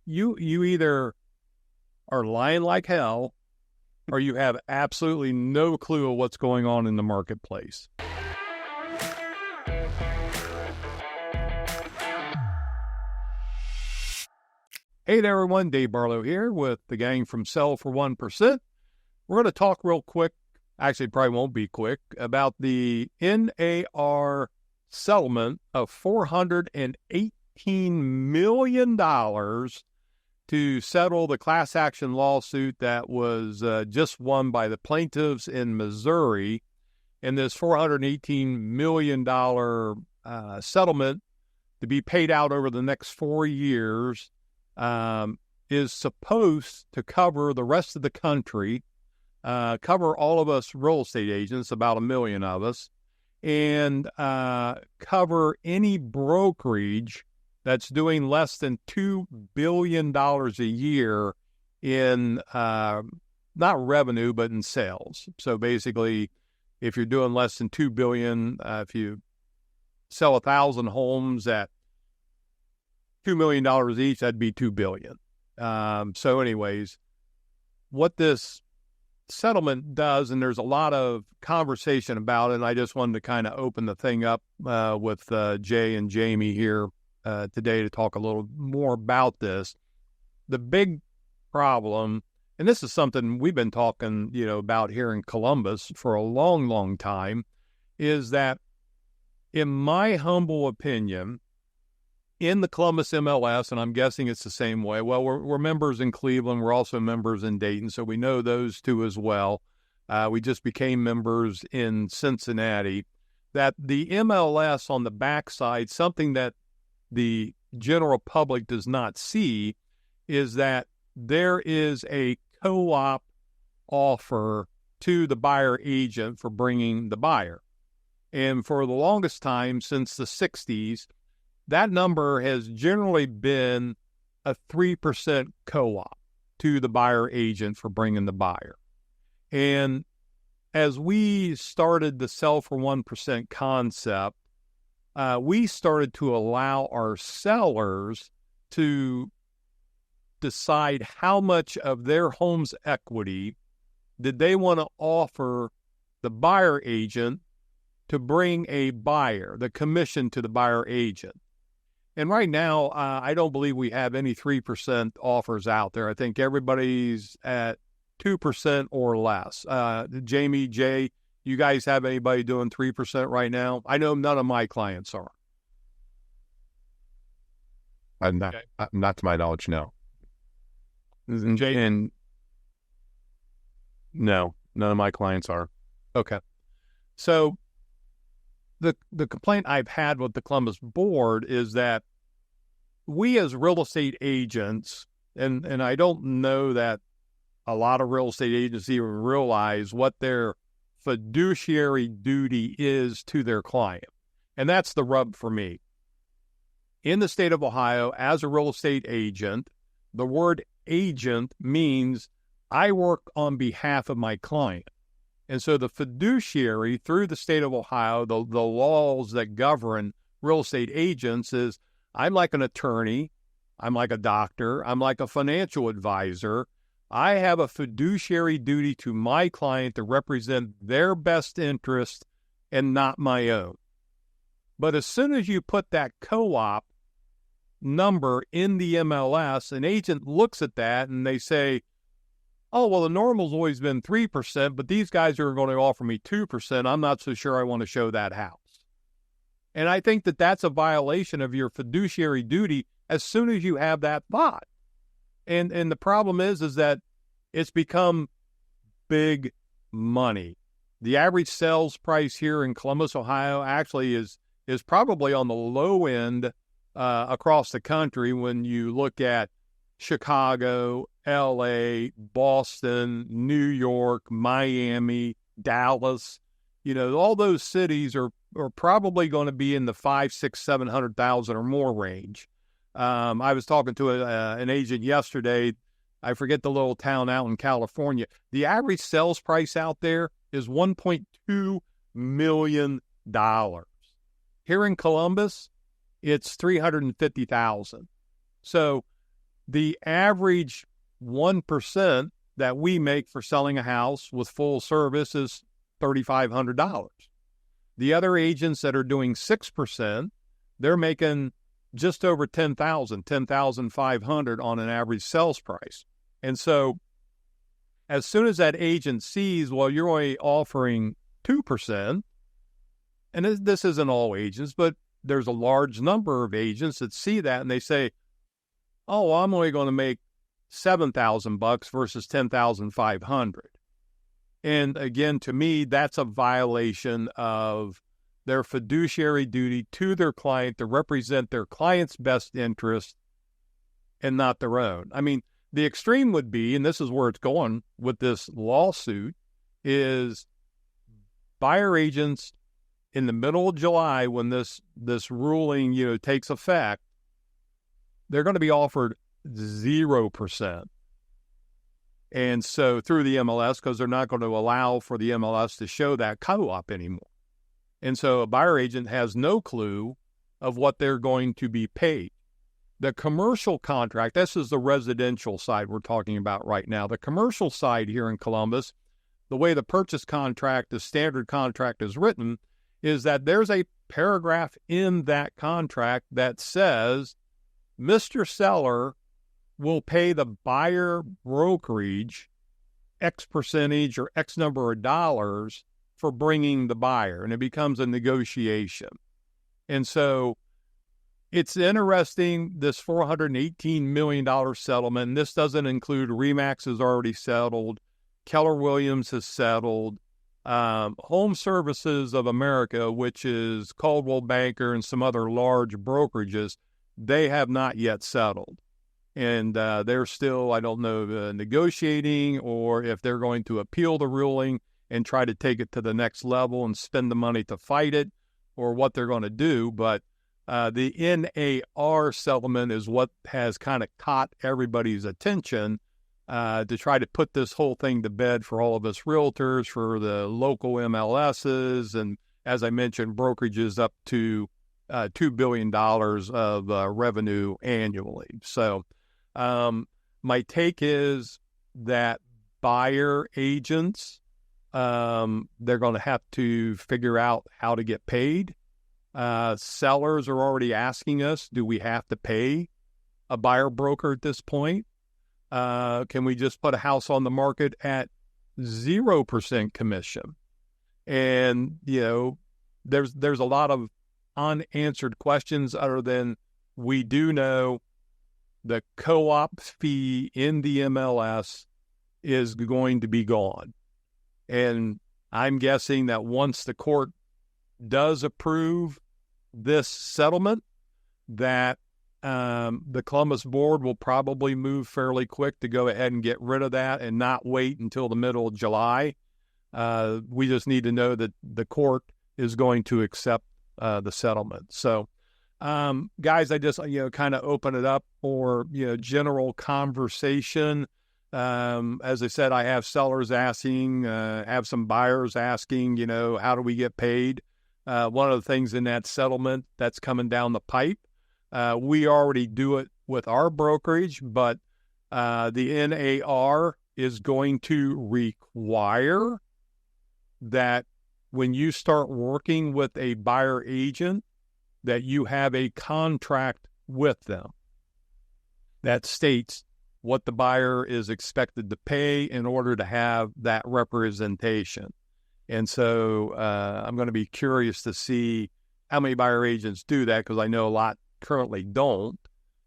you either are lying like hell or you have absolutely no clue of what's going on in the marketplace. Hey there, everyone. Dave Barlow here with the gang from Sell for 1%. We're going to talk real quick, actually probably won't be quick, about the NAR settlement of $418 million to settle the class action lawsuit that was just won by the plaintiffs in Missouri. And this $418 million settlement to be paid out over the next 4 years is supposed to cover the rest of the country, cover all of us real estate agents, about 1 million of us, and cover any brokerage that's doing less than $2 billion a year in not revenue, but in sales. So basically, if you're doing less than $2 billion, if you sell 1,000 homes at $2 million each, that'd be $2 billion. So anyways, what this settlement does, and there's a lot of conversation about it, and I just wanted to kind of open the thing up with Jay and Jamie here today to talk a little more about this. The big problem, and this is something we've been talking, about here in Columbus for a long, long time, is that in my humble opinion, in the Columbus MLS, and I'm guessing it's the same way. Well, we're members in Cleveland. We're also members in Dayton, so we know those two as well. We just became members in Cincinnati. That the MLS on the backside, something that the general public does not see, is that there is a co-op offer to the buyer agent for bringing the buyer. And for the longest time, since the 60s, that number has generally been a 3% co-op to the buyer agent for bringing the buyer. And as we started the Sell for 1% concept, we started to allow our sellers to decide how much of their home's equity did they want to offer the buyer agent to bring a buyer, the commission to the buyer agent. And right now, I don't believe we have any 3% offers out there. I think everybody's at 2% or less. Jamie, Jay, you guys have anybody doing 3% right now? I know none of my clients are. Not to my knowledge, no. Jay? And no, none of my clients are. Okay. So the complaint I've had with the Columbus board is that we as real estate agents, and I don't know that a lot of real estate agents even realize what their fiduciary duty is to their client. And that's the rub for me. In the state of Ohio, as a real estate agent, the word agent means I work on behalf of my client. And so the fiduciary, through the state of Ohio, the laws that govern real estate agents is I'm like an attorney, I'm like a doctor, I'm like a financial advisor. I have a fiduciary duty to my client to represent their best interest and not my own. But as soon as you put that co-op number in the MLS, an agent looks at that and they say, oh, well, the normal's always been 3%, but these guys are going to offer me 2%. I'm not so sure I want to show that house. And I think that that's a violation of your fiduciary duty as soon as you have that thought. And the problem is that it's become big money. The average sales price here in Columbus, Ohio, actually is probably on the low end across the country when you look at Chicago, L.A., Boston, New York, Miami, Dallas. All those cities are probably going to be in the 500,000, 600,000, 700,000 or more range. I was talking to an agent yesterday. I forget the little town out in California. The average sales price out there is $1.2 million. Here in Columbus, it's $350,000. So the average 1% that we make for selling a house with full service is $3,500. The other agents that are doing 6%, they're making just over $10,500 on an average sales price. And so as soon as that agent sees, well, you're only offering 2%, and this isn't all agents, but there's a large number of agents that see that and they say, oh, I'm only going to make $7,000 versus $10,500. And again, to me, that's a violation of their fiduciary duty to their client to represent their client's best interest and not their own. I mean, the extreme would be, and this is where it's going with this lawsuit, is buyer agents in the middle of July, when this ruling, takes effect, they're going to be offered 0%. And so through the MLS, because they're not going to allow for the MLS to show that co-op anymore. And so a buyer agent has no clue of what they're going to be paid. The commercial contract, this is the residential side we're talking about right now. The commercial side here in Columbus, the way the purchase contract, the standard contract is written, is that there's a paragraph in that contract that says Mr. Seller will pay the buyer brokerage X percentage or X number of dollars for bringing the buyer, and it becomes a negotiation. And so it's interesting, this $418 million settlement, and this doesn't include RE/MAX has already settled, Keller Williams has settled, Home Services of America, which is Coldwell Banker and some other large brokerages, they have not yet settled. And they're still, I don't know, negotiating, or if they're going to appeal the ruling and try to take it to the next level and spend the money to fight it, or what they're going to do. But the NAR settlement is what has kind of caught everybody's attention to try to put this whole thing to bed for all of us realtors, for the local MLSs, and as I mentioned, brokerages up to $2 billion of revenue annually. So my take is that buyer agents, they're going to have to figure out how to get paid. Sellers are already asking us, do we have to pay a buyer broker at this point? Can we just put a house on the market at 0% commission? And, there's a lot of unanswered questions other than we do know the co-op fee in the MLS is going to be gone. And I'm guessing that once the court does approve this settlement, that the Columbus board will probably move fairly quick to go ahead and get rid of that and not wait until the middle of July. We just need to know that the court is going to accept the settlement. So, guys, I just, kind of open it up for, general conversation. As I said, I have sellers asking, have some buyers asking, how do we get paid? One of the things in that settlement that's coming down the pipe, we already do it with our brokerage, but the NAR is going to require that when you start working with a buyer agent, that you have a contract with them that states what the buyer is expected to pay in order to have that representation. And so I'm going to be curious to see how many buyer agents do that, because I know a lot currently don't,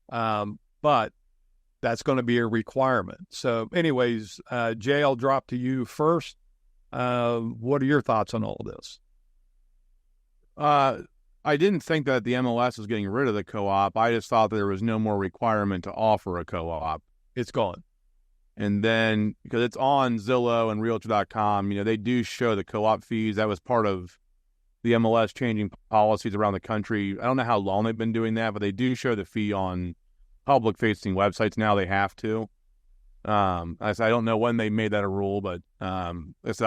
but that's going to be a requirement. So anyways, Jay, I'll drop to you first. What are your thoughts on all of this? I didn't think that the MLS was getting rid of the co-op. I just thought there was no more requirement to offer a co-op. It's gone. And then, because it's on Zillow and Realtor.com, they do show the co-op fees. That was part of the MLS changing policies around the country. I don't know how long they've been doing that, but they do show the fee on public-facing websites now. They have to. I don't know when they made that a rule, but I mean, it's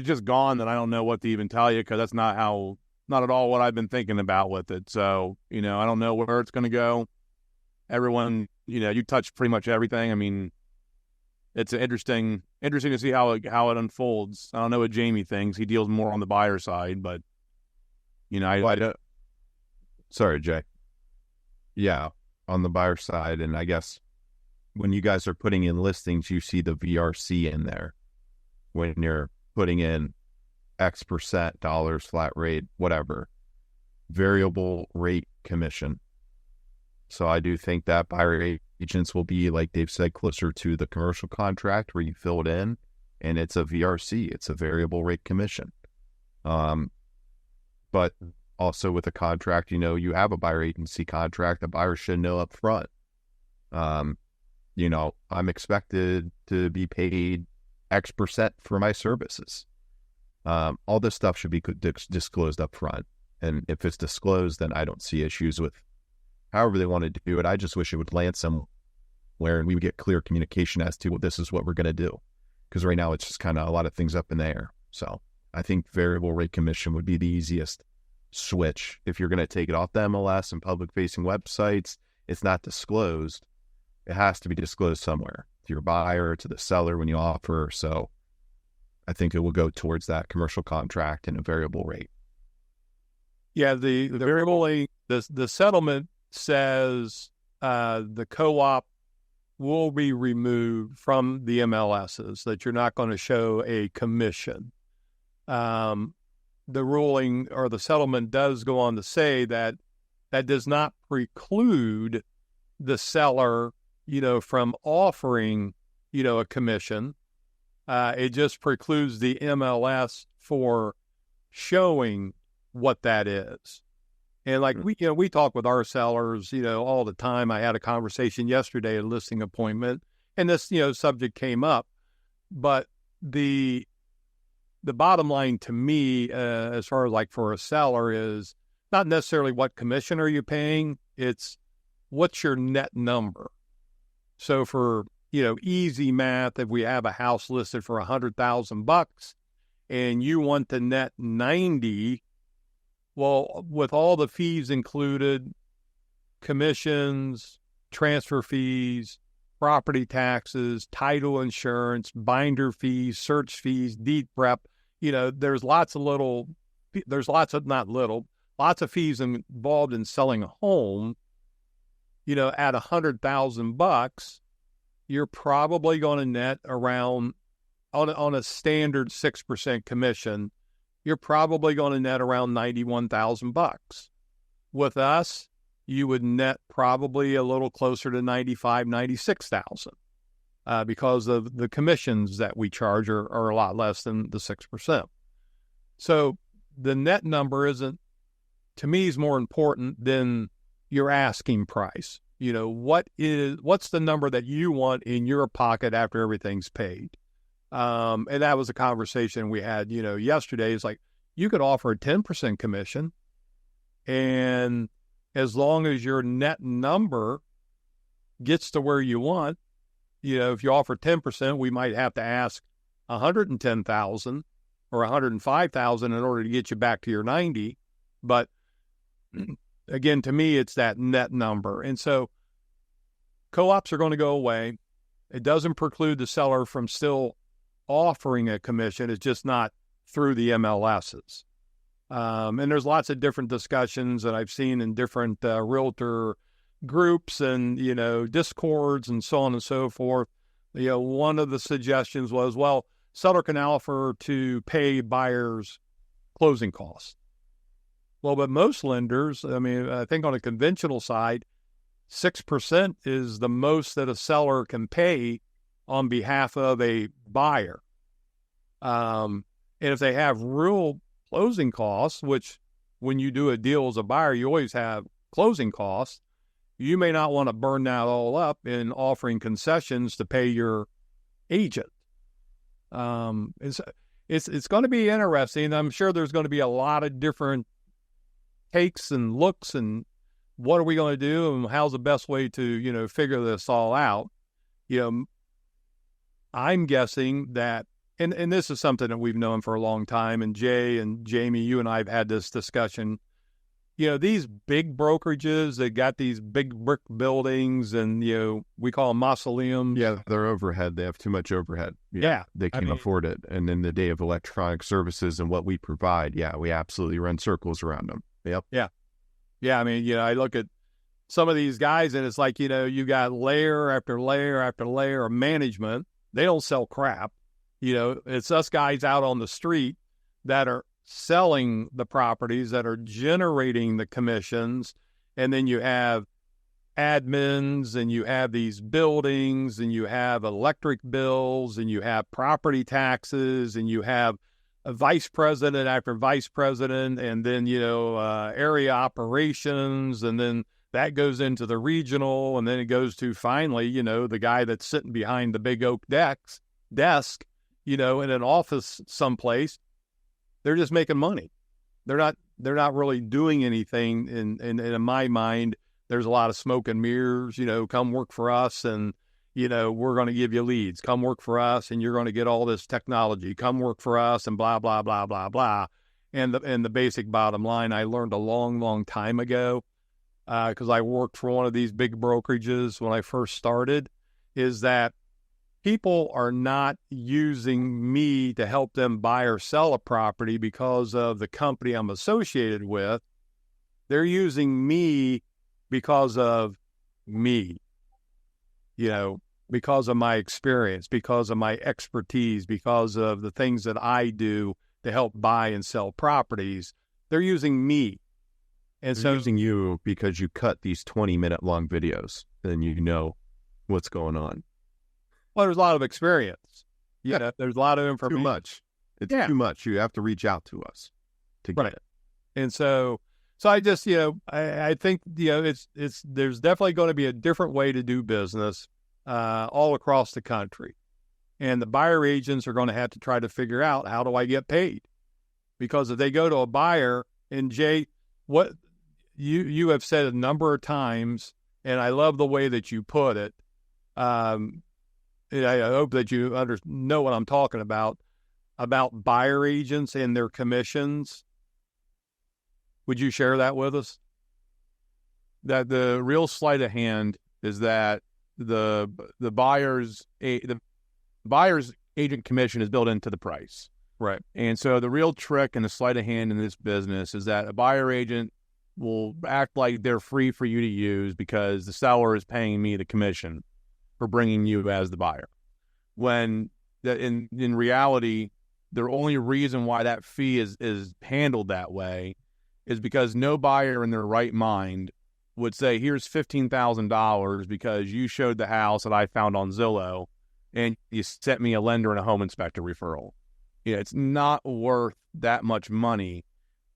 just gone, and I don't know what to even tell you, because that's not at all what I've been thinking about with it. So, I don't know where it's going to go. everyone, you touch pretty much everything. I mean, it's interesting to see how it unfolds. I don't know what Jamie thinks. He deals more on the buyer side, but I don't. Sorry, Jay. Yeah, on the buyer side, and I guess when you guys are putting in listings, you see the VRC in there. When you're putting in X% dollars, flat rate, whatever, variable rate commission. So I do think that buyer agents will be, like Dave said, closer to the commercial contract where you fill it in and it's a VRC, it's a variable rate commission. But also with a contract, you have a buyer agency contract, the buyer should know up front. I'm expected to be paid X% for my services. All this stuff should be disclosed up front. And if it's disclosed, then I don't see issues with however they want to do it. I just wish it would land somewhere and we would get clear communication as to, well, this is what we're going to do. Because right now it's just kind of a lot of things up in the air. So I think variable rate commission would be the easiest switch. If you're going to take it off the MLS and public-facing websites, it's not disclosed. It has to be disclosed somewhere to your buyer, to the seller when you offer. So I think it will go towards that commercial contract and a variable rate. Yeah, the variable rate, the settlement says the co-op will be removed from the MLSs, that you're not going to show a commission. The ruling or the settlement does go on to say that does not preclude the seller, from offering, a commission. It just precludes the MLS for showing what that is. And like we talk with our sellers, all the time. I had a conversation yesterday at a listing appointment, and this, subject came up. But the bottom line to me, as far as like for a seller, is not necessarily what commission are you paying. It's what's your net number. So for, easy math, if we have a house listed for $100,000 and you want to net 90, well, with all the fees included, commissions, transfer fees, property taxes, title insurance, binder fees, search fees, deed prep, there's lots of fees involved in selling a home. At $100,000, you're probably going to net around, on a standard 6% commission, you're probably going to net around $91,000. With us, you would net probably a little closer to $95,000, $96,000, because of the commissions that we charge are a lot less than the 6%. So the net number isn't, to me, is more important than your asking price. What's the number that you want in your pocket after everything's paid? And that was a conversation we had, yesterday. It's like, you could offer a 10% commission, and as long as your net number gets to where you want, if you offer 10%, we might have to ask $110,000 or $105,000 in order to get you back to your 90. But again, to me, it's that net number. And so co-ops are going to go away. It doesn't preclude the seller from still offering a commission. It's just not through the MLSs. And there's lots of different discussions that I've seen in different realtor groups and, discords and so on and so forth. One of the suggestions was, well, seller can offer to pay buyers closing costs. Well, but most lenders, I think on a conventional side, 6% is the most that a seller can pay on behalf of a buyer. And if they have real closing costs, which when you do a deal as a buyer, you always have closing costs, you may not want to burn that all up in offering concessions to pay your agent. It's going to be interesting. I'm sure there's going to be a lot of different takes and looks and what are we going to do and how's the best way to, figure this all out. I'm guessing that, and this is something that we've known for a long time, and Jay and Jamie, you and I have had this discussion. these big brokerages that got these big brick buildings and, we call them mausoleums. Yeah, they're overhead. They have too much overhead. Yeah. They can't afford it. And in the day of electronic services and what we provide, we absolutely run circles around them. Yep. Yeah. Yeah. I mean, I look at some of these guys and it's like, you got layer after layer after layer of management. They don't sell crap. It's us guys out on the street that are selling the properties, that are generating the commissions. And then you have admins and you have these buildings and you have electric bills and you have property taxes and you have a vice president after vice president and then, area operations. And then that goes into the regional. And then it goes to finally, the guy that's sitting behind the big oak desk, in an office someplace. They're just making money. They're not really doing anything. In my mind, there's a lot of smoke and mirrors. Come work for us, and we're going to give you leads. Come work for us, and you're going to get all this technology. Come work for us, and blah blah blah blah blah. And the basic bottom line, I learned a long time ago, because I worked for one of these big brokerages when I first started, is that people are not using me to help them buy or sell a property because of the company I'm associated with. They're using me because of me, because of my experience, because of my expertise, because of the things that I do to help buy and sell properties. They're using me. And they're using you because you cut these 20-minute long videos, then you know what's going on. Well, there's a lot of experience. There's a lot of information. Too much. It's too much. You have to reach out to us to get it. And so I just, I think, there's definitely going to be a different way to do business all across the country. And the buyer agents are going to have to try to figure out, how do I get paid? Because if they go to a buyer, and Jay, what you have said a number of times, and I love the way that you put it, I hope that you know what I'm talking about buyer agents and their commissions. Would you share that with us? That the real sleight of hand is that the buyer's agent commission is built into the price. Right. And so the real trick and the sleight of hand in this business is that a buyer agent will act like they're free for you to use because the seller is paying me the commission for bringing you as the buyer. When in reality, the only reason why that fee is handled that way is because no buyer in their right mind would say, here's $15,000 because you showed the house that I found on Zillow and you sent me a lender and a home inspector referral. It's not worth that much money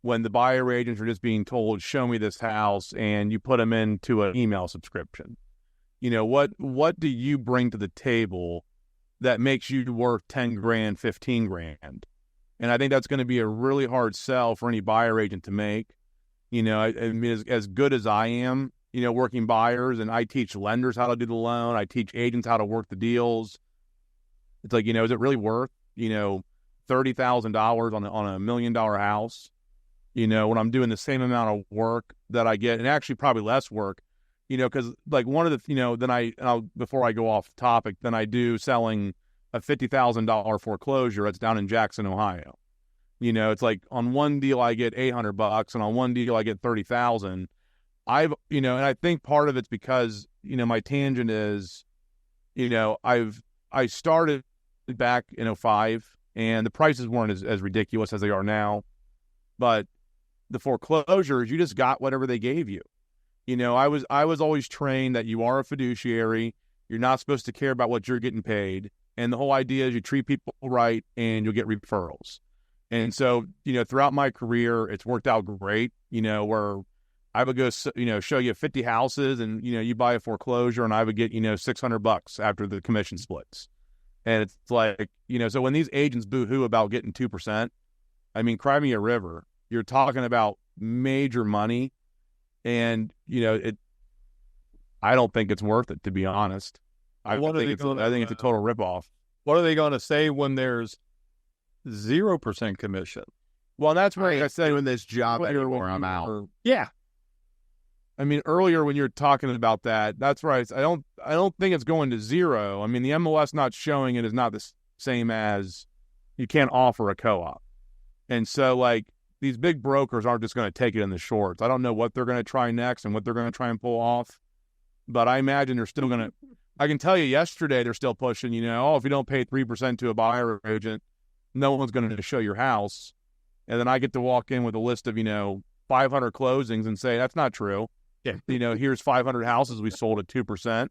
when the buyer agents are just being told, show me this house, and you put them into an email subscription. What do you bring to the table that makes you worth 10 grand, 15 grand? And I think that's going to be a really hard sell for any buyer agent to make. I mean, as good as I am, working buyers, and I teach lenders how to do the loan, I teach agents how to work the deals. It's like, is it really worth, $30,000 on a $1 million house? When I'm doing the same amount of work that I get, and actually probably less work, because like one of the, then before I go off topic, then I do selling a $50,000 foreclosure that's down in Jackson, Ohio. It's like on one deal I get $800 and on one deal I get $30,000. And I think part of it's because, my tangent is, I started back in 2005 and the prices weren't as ridiculous as they are now, but the foreclosures, you just got whatever they gave you. I was always trained that you are a fiduciary. You're not supposed to care about what you're getting paid. And the whole idea is you treat people right and you'll get referrals. And so, throughout my career, it's worked out great, where I would go, show you 50 houses and, you buy a foreclosure and I would get, $600 after the commission splits. And it's like, so when these agents boo-hoo about getting 2%, I mean, cry me a river. You're talking about major money. And, I don't think it's worth it, to be honest. I think it's a total ripoff. What are they going to say when there's 0% commission? Well, that's where I said doing this job anymore. I'm out. Yeah. I mean, earlier when you're talking about that, that's right. I don't think it's going to zero. I mean, the MLS not showing it is not the same as you can't offer a co-op. And so, like, these big brokers aren't just going to take it in the shorts. I don't know what they're going to try next and what they're going to try and pull off. But I imagine they're still going to – I can tell you yesterday they're still pushing, if you don't pay 3% to a buyer agent, no one's going to show your house. And then I get to walk in with a list of, 500 closings and say, that's not true. Yeah. Here's 500 houses we sold at 2%.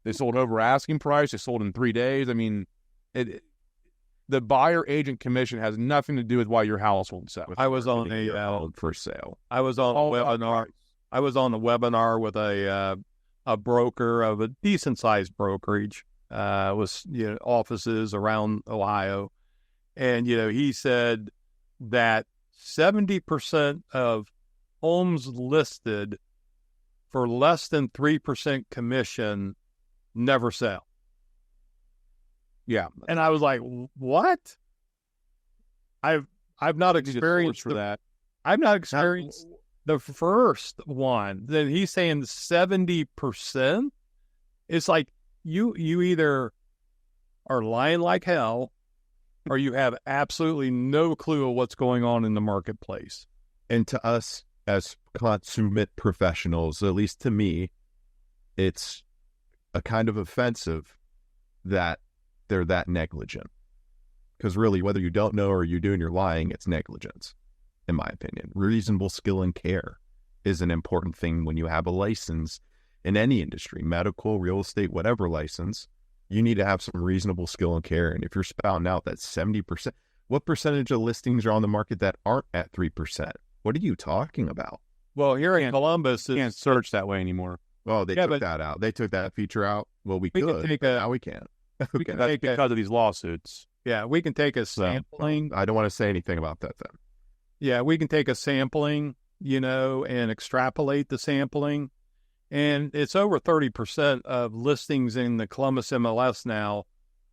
They sold over asking price. They sold in 3 days. I mean, the buyer agent commission has nothing to do with why your house won't sell. I was on a for sale. I was on a webinar. I was on a webinar with a broker of a decent sized brokerage. Was offices around Ohio, and he said that 70% of homes listed for less than 3% commission never sell. Yeah. And I was like, what? I've not experienced for that. I've not experienced the first one. Then he's saying 70%. It's like you either are lying like hell or you have absolutely no clue of what's going on in the marketplace. And to us as consummate professionals, at least to me, it's a kind of offensive that they're that negligent. Because really, whether you don't know or you're doing your lying, it's negligence, in my opinion. Reasonable skill and care is an important thing when you have a license in any industry, medical, real estate, whatever license. You need to have some reasonable skill and care. And if you're spouting out that 70%, what percentage of listings are on the market that aren't at 3%? What are you talking about? Well, here in Columbus, you can't search that way anymore. Oh, they took that out. They took that feature out. Well, we could. Now we can't. Okay. That's because of these lawsuits. Yeah, we can take a sampling. I don't want to say anything about that then. Yeah, we can take a sampling, and extrapolate the sampling. And it's over 30% of listings in the Columbus MLS now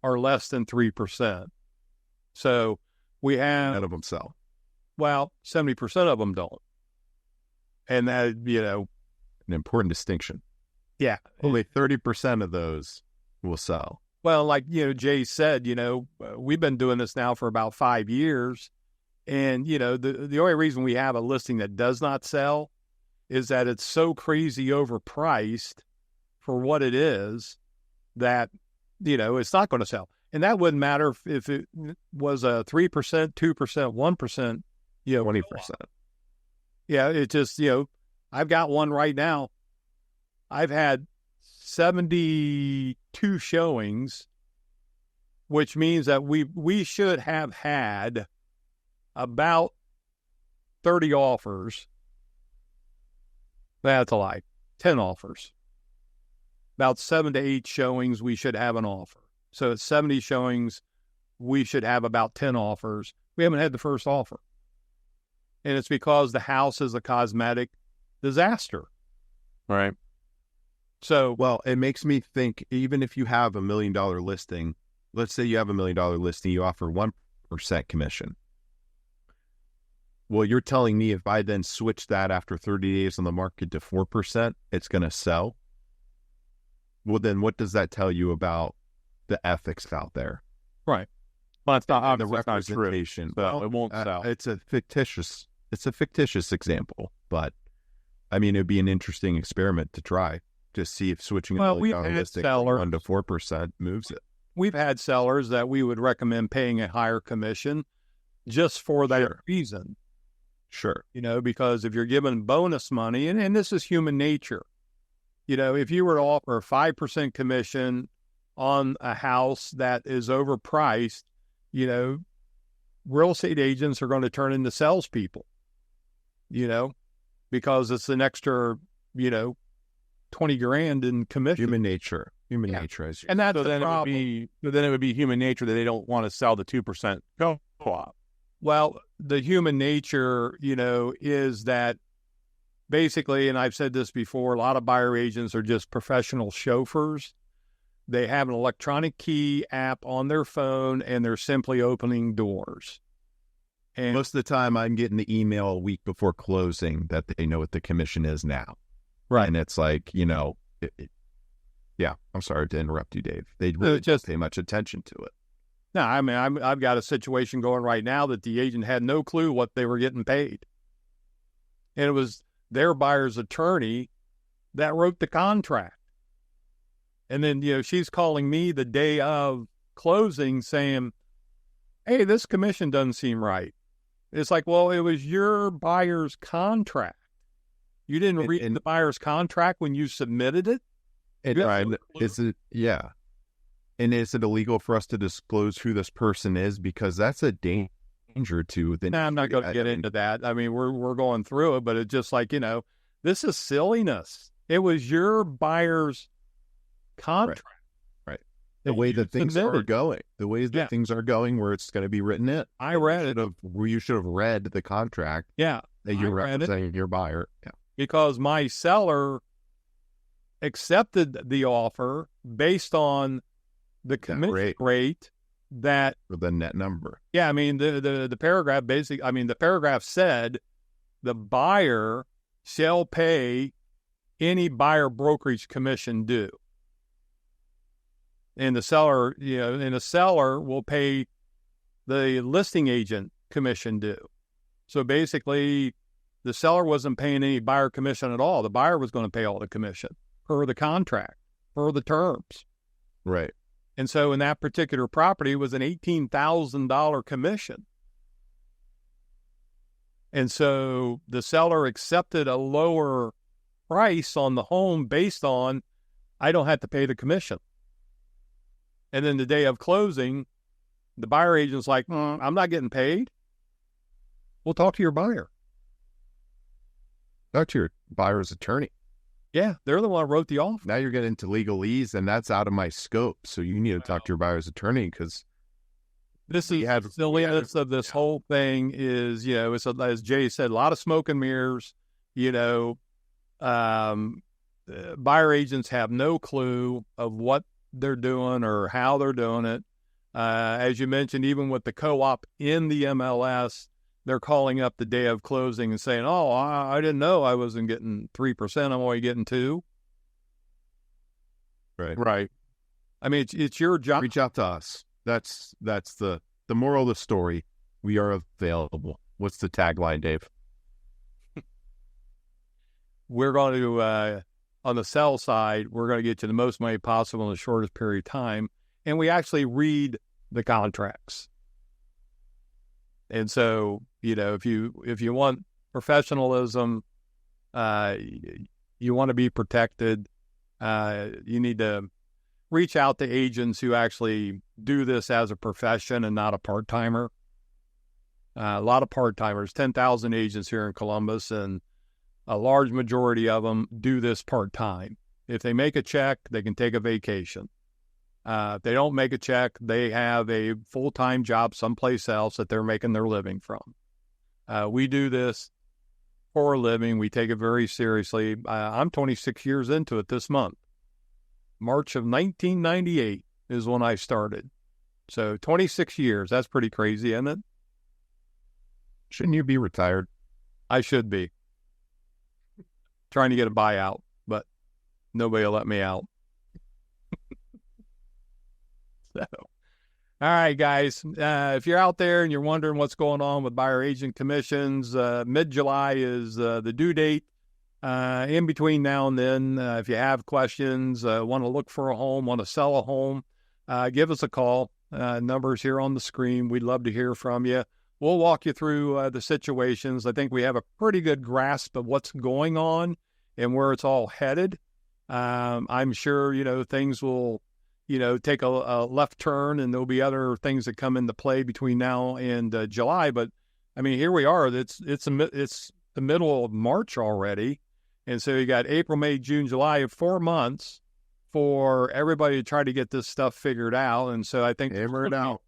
are less than 3%. So we have... None of them sell. Well, 70% of them don't. And that, an important distinction. Yeah. Only 30% of those will sell. Well, like, Jay said, we've been doing this now for about 5 years. And, the only reason we have a listing that does not sell is that it's so crazy overpriced for what it is that, it's not going to sell. And that wouldn't matter if it was a 3%, 2%, 1%, 20%. Yeah, it just, I've got one right now. I've had 72 showings, which means that we should have had about 30 offers. That's a lie. 10 offers. About 7 to 8 showings, we should have an offer. So at 70 showings, we should have about 10 offers. We haven't had the first offer. And it's because the house is a cosmetic disaster. Right. So, well, it makes me think, even if you have $1 million listing, let's say you have $1 million listing, you offer 1% commission. Well, you're telling me if I then switch that after 30 days on the market to 4%, it's going to sell? Well, then what does that tell you about the ethics out there? Right. Well, it's not the representation. So it won't sell. It's a fictitious example, but I mean, it'd be an interesting experiment to try to see if switching a listing from 1% to 4% moves it. We've had sellers that we would recommend paying a higher commission just for that reason. Sure. Because if you're given bonus money, and this is human nature, if you were to offer a 5% commission on a house that is overpriced, real estate agents are going to turn into salespeople, because it's an extra, $20,000 in commission. Human nature, as you and that's so the then problem. It would be human nature that they don't want to sell the 2% co-op. Well, the human nature, is that basically, and I've said this before, a lot of buyer agents are just professional chauffeurs. They have an electronic key app on their phone, and they're simply opening doors. And most of the time, I'm getting the email a week before closing that they know what the commission is now. Right. And it's like, yeah, I'm sorry to interrupt you, Dave. They really just don't pay much attention to it. No, I mean, I've got a situation going right now that the agent had no clue what they were getting paid. And it was their buyer's attorney that wrote the contract. And then, she's calling me the day of closing saying, hey, this commission doesn't seem right. It's like, well, it was your buyer's contract. You didn't read the buyer's contract when you submitted it? Yeah. And is it illegal for us to disclose who this person is? Because that's a danger to the... No, I'm not going to get into that. I mean, we're going through it, but it's just like, this is silliness. It was your buyer's contract. Right. The way that things are going. The way that things are going where it's going to be written in. I read it. You should have read the contract. Yeah. That you're representing your buyer. Yeah. Because my seller accepted the offer based on the commission rate that... For the net number. Yeah, I mean, the paragraph the paragraph said the buyer shall pay any buyer brokerage commission due. And the seller, will pay the listing agent commission due. So basically, the seller wasn't paying any buyer commission at all. The buyer was going to pay all the commission per the contract, per the terms. Right. And so in that particular property, it was an $18,000 commission. And so the seller accepted a lower price on the home based on, I don't have to pay the commission. And then the day of closing, the buyer agent's like, I'm not getting paid. We'll talk to your buyer. Talk to your buyer's attorney. Yeah, they're the one who wrote the offer. Now you're getting into legalese, and that's out of my scope. So you need to talk to your buyer's attorney because this is the silliness of this whole thing is, it's as Jay said, a lot of smoke and mirrors. Buyer agents have no clue of what they're doing or how they're doing it. As you mentioned, even with the co-op in the MLS, they're calling up the day of closing and saying, oh, I didn't know I wasn't getting 3%. I'm only getting 2%. Right. I mean, it's your job. Reach out to us. That's the moral of the story. We are available. What's the tagline, Dave? We're going to, on the sell side, we're going to get you the most money possible in the shortest period of time. And we actually read the contracts. And so, if you want professionalism, you want to be protected, you need to reach out to agents who actually do this as a profession and not a part-timer. A lot of part-timers, 10,000 agents here in Columbus, and a large majority of them do this part-time. If they make a check, they can take a vacation. If they don't make a check, they have a full-time job someplace else that they're making their living from. We do this for a living. We take it very seriously. I'm 26 years into it this month. March of 1998 is when I started. So 26 years. That's pretty crazy, isn't it? Shouldn't you be retired? I should be. Trying to get a buyout, but nobody will let me out. So, all right, guys, if you're out there and you're wondering what's going on with buyer agent commissions, mid-July is the due date. In between now and then, if you have questions, want to look for a home, want to sell a home, give us a call. Numbers here on the screen. We'd love to hear from you. We'll walk you through the situations. I think we have a pretty good grasp of what's going on and where it's all headed. I'm sure, things will take a left turn, and there'll be other things that come into play between now and July. But I mean, here we are. It's the middle of March already, and so you got April, May, June, July, 4 months for everybody to try to get this stuff figured out. And so I think hammer it out.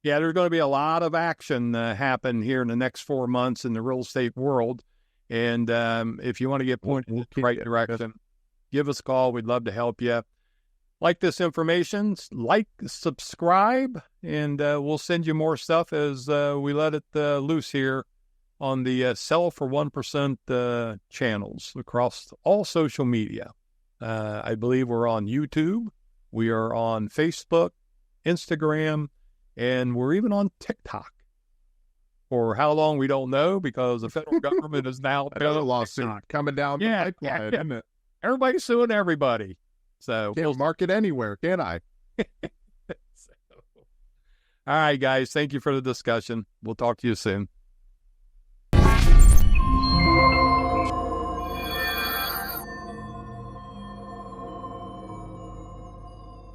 Yeah, there's going to be a lot of action happen here in the next 4 months in the real estate world. And if you want to get pointed in the right direction, give us a call. We'd love to help you. like this information, like, subscribe, and we'll send you more stuff as we let it loose here on the Sell for 1% channels across all social media. I believe we're on YouTube. We are on Facebook, Instagram, and we're even on TikTok. For how long, we don't know, because the federal government is now... Another lawsuit coming down the pipeline, isn't it? Everybody's suing everybody. So Can't market anywhere, can I? All right, guys. Thank you for the discussion. We'll talk to you soon.